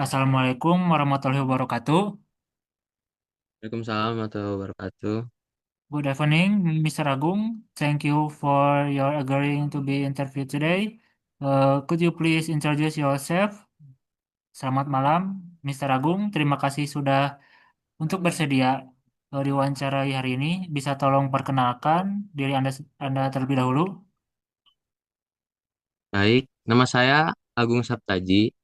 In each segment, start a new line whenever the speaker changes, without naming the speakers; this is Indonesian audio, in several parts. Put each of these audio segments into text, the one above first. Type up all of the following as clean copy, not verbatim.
Assalamualaikum warahmatullahi wabarakatuh.
Waalaikumsalam warahmatullahi wabarakatuh.
Good evening, Mr. Agung. Thank you for your agreeing to be interviewed today. Could you please introduce yourself? Selamat malam, Mr. Agung. Terima kasih sudah untuk bersedia diwawancarai hari ini. Bisa tolong perkenalkan diri Anda terlebih dahulu?
Baik, nama saya Agung Saptaji.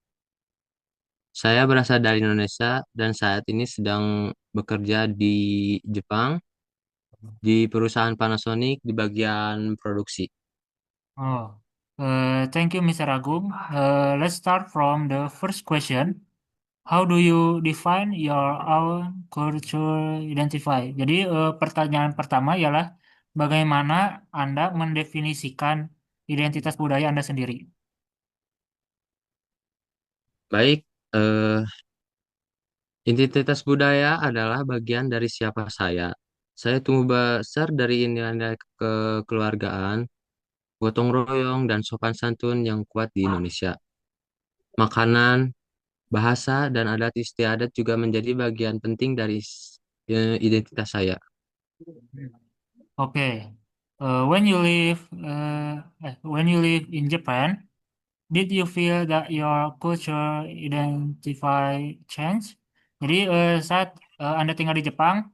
Saya berasal dari Indonesia dan saat ini sedang bekerja di Jepang di perusahaan Panasonic di bagian produksi.
Oh, thank you, Mr. Agung. Let's start from the first question. How do you define your own culture identify? Jadi pertanyaan pertama ialah bagaimana Anda mendefinisikan identitas budaya Anda sendiri?
Baik, eh, identitas budaya adalah bagian dari siapa saya. Saya tumbuh besar dari nilai-nilai kekeluargaan, gotong royong, dan sopan santun yang kuat di Indonesia. Makanan, bahasa, dan adat istiadat juga menjadi bagian penting dari identitas saya.
Okay. When you live in Japan, did you feel that your culture identify change? Jadi saat Anda tinggal di Jepang,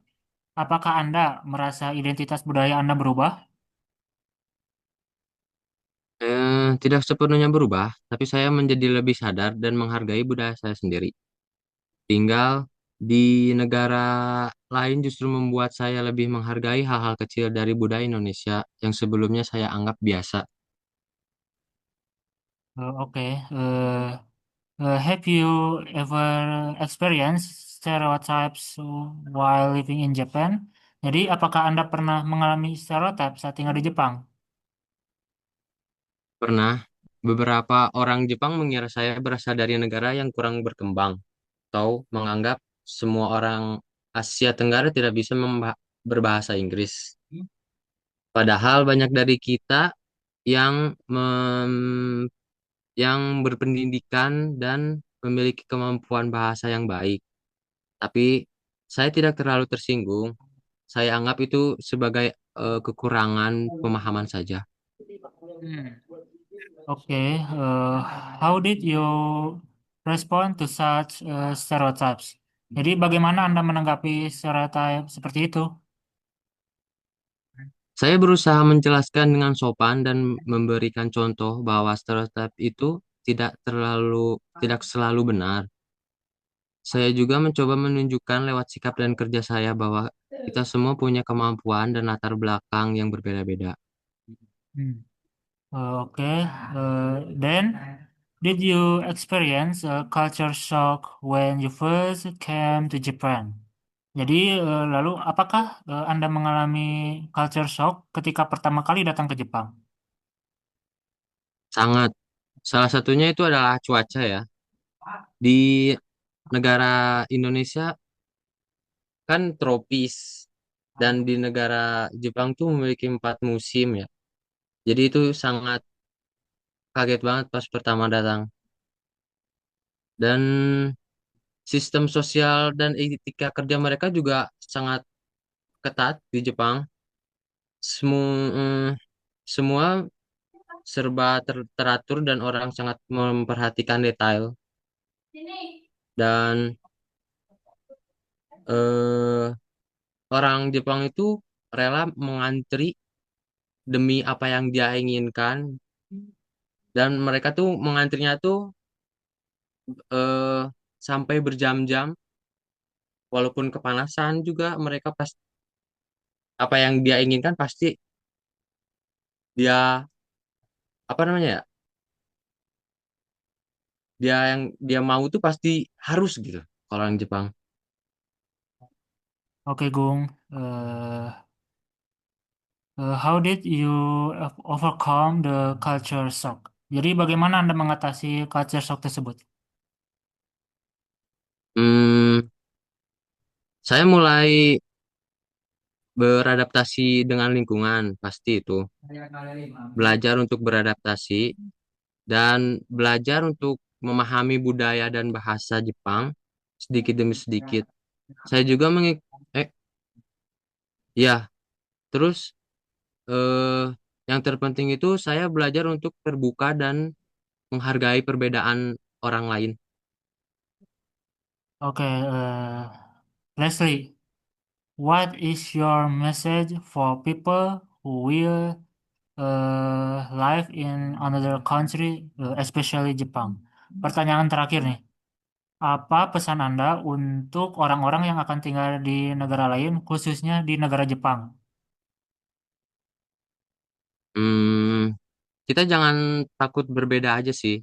apakah Anda merasa identitas budaya Anda berubah?
Tidak sepenuhnya berubah, tapi saya menjadi lebih sadar dan menghargai budaya saya sendiri. Tinggal di negara lain justru membuat saya lebih menghargai hal-hal kecil dari budaya Indonesia yang sebelumnya saya anggap biasa.
Okay. Have you ever experienced stereotypes while living in Japan? Jadi, apakah Anda pernah mengalami stereotip saat tinggal di Jepang?
Pernah, beberapa orang Jepang mengira saya berasal dari negara yang kurang berkembang, atau menganggap semua orang Asia Tenggara tidak bisa berbahasa Inggris. Padahal banyak dari kita yang yang berpendidikan dan memiliki kemampuan bahasa yang baik. Tapi saya tidak terlalu tersinggung. Saya anggap itu sebagai kekurangan pemahaman saja.
Hmm. Okay. How did you respond to such stereotypes? Jadi, bagaimana Anda menanggapi stereotip seperti itu?
Saya berusaha menjelaskan dengan sopan dan memberikan contoh bahwa stereotip itu tidak selalu benar. Saya juga mencoba menunjukkan lewat sikap dan kerja saya bahwa kita semua punya kemampuan dan latar belakang yang berbeda-beda.
Hmm. Okay. Then, did you experience a culture shock when you first came to Japan? Jadi, lalu apakah Anda mengalami culture shock ketika pertama kali datang ke Jepang?
Sangat. Salah satunya itu adalah cuaca ya. Di negara Indonesia kan tropis dan di negara Jepang tuh memiliki 4 musim ya. Jadi itu sangat kaget banget pas pertama datang. Dan sistem sosial dan etika kerja mereka juga sangat ketat di Jepang. Semua serba teratur dan orang sangat memperhatikan detail. Dan eh, orang Jepang itu rela mengantri demi apa yang dia inginkan dan mereka tuh mengantrinya tuh eh, sampai berjam-jam walaupun kepanasan juga mereka pas apa yang dia inginkan pasti dia apa namanya ya dia yang dia mau tuh pasti harus gitu kalau orang Jepang.
Oke, Gung. How did you overcome the culture shock? Jadi, bagaimana Anda mengatasi culture shock tersebut?
Hmm, saya mulai beradaptasi dengan lingkungan pasti itu belajar untuk beradaptasi dan belajar untuk memahami budaya dan bahasa Jepang sedikit demi sedikit. Saya juga ya, terus eh yang terpenting itu saya belajar untuk terbuka dan menghargai perbedaan orang lain.
Oke, Leslie, what is your message for people who will live in another country, especially Jepang? Pertanyaan terakhir nih, apa pesan Anda untuk orang-orang yang akan tinggal di negara lain, khususnya di negara Jepang?
Hmm, kita jangan takut berbeda aja sih,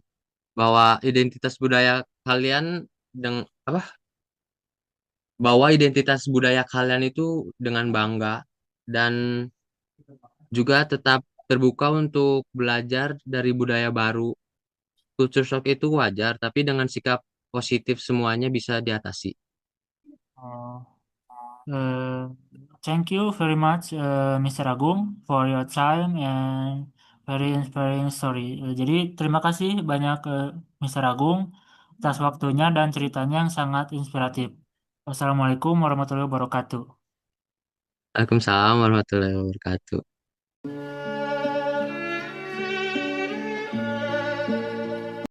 bahwa identitas budaya kalian dengan apa? Bawa identitas budaya kalian itu dengan bangga dan juga tetap terbuka untuk belajar dari budaya baru. Culture shock itu wajar, tapi dengan sikap positif semuanya bisa diatasi.
Uh, uh, Thank you very much, Mr. Agung, for your time and very inspiring story. Jadi terima kasih banyak, Mr. Agung, atas waktunya dan ceritanya yang sangat inspiratif. Wassalamualaikum warahmatullahi wabarakatuh.
Waalaikumsalam warahmatullahi wabarakatuh.